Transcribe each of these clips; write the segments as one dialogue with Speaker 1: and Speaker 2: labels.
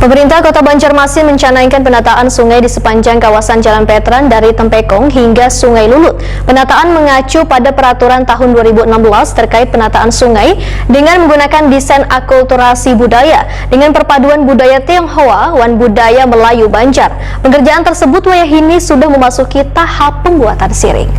Speaker 1: Pemerintah Kota Banjarmasin mencanangkan penataan sungai di sepanjang kawasan Jalan Veteran dari Tempekong hingga Sungai Lulut. Penataan mengacu pada peraturan tahun 2016 terkait penataan sungai dengan menggunakan desain akulturasi budaya dengan perpaduan budaya Tionghoa dan budaya Melayu Banjar. Pengerjaan tersebut wayahini sudah memasuki tahap pembuatan siring.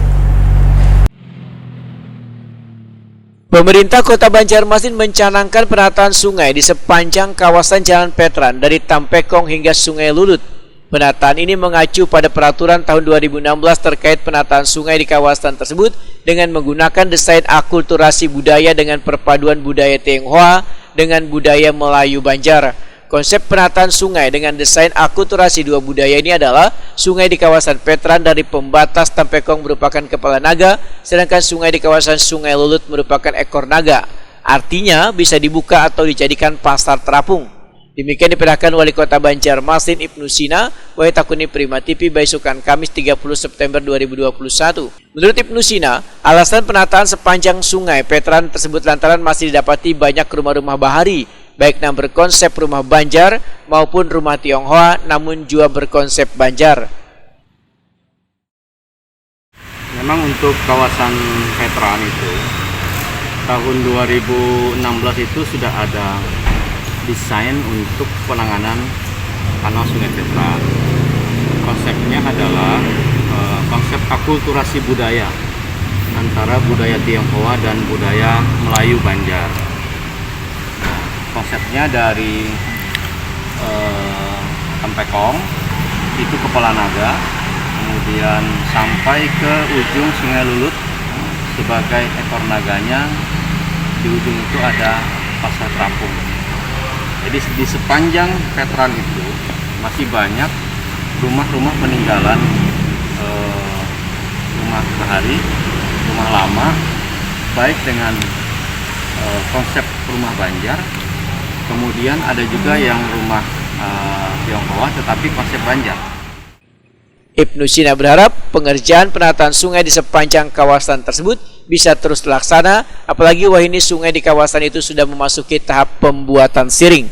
Speaker 2: Pemerintah Kota Banjarmasin mencanangkan penataan sungai di sepanjang kawasan Jalan Veteran dari Tempekong hingga Sungai Lulut. Penataan ini mengacu pada peraturan tahun 2016 terkait penataan sungai di kawasan tersebut dengan menggunakan desain akulturasi budaya dengan perpaduan budaya Tionghoa dengan budaya Melayu Banjar. Konsep penataan sungai dengan desain akulturasi dua budaya ini adalah sungai di kawasan Veteran dari pembatas Tempekong merupakan kepala naga, sedangkan sungai di kawasan Sungai Lulut merupakan ekor naga. Artinya bisa dibuka atau dijadikan pasar terapung. Demikian diperintahkan Wali Kota Banjarmasin Ibnu Sina, Wahyu Prima TV Baisukan Kamis 30 September 2021. Menurut Ibnu Sina, alasan penataan sepanjang sungai Veteran tersebut lantaran masih didapati banyak rumah-rumah bahari, baik yang berkonsep rumah Banjar maupun rumah Tionghoa namun juga berkonsep Banjar.
Speaker 3: Memang untuk kawasan veteran itu tahun 2016 itu sudah ada desain untuk penanganan kanal sungai veteran. Konsepnya adalah konsep akulturasi budaya antara budaya Tionghoa dan budaya Melayu Banjar. Konsepnya dari Tempekong itu kepala naga, kemudian sampai ke ujung Sungai Lulut sebagai ekor naganya, di ujung itu ada pasar terapung. Jadi di sepanjang veteran itu masih banyak rumah-rumah peninggalan, rumah bahari, rumah lama, baik dengan konsep rumah Banjar. Kemudian ada juga yang rumah Tionghoa tetapi konsep Banjar.
Speaker 2: Ibnu Sina berharap pengerjaan penataan sungai di sepanjang kawasan tersebut bisa terus terlaksana, apalagi wahini sungai di kawasan itu sudah memasuki tahap pembuatan siring.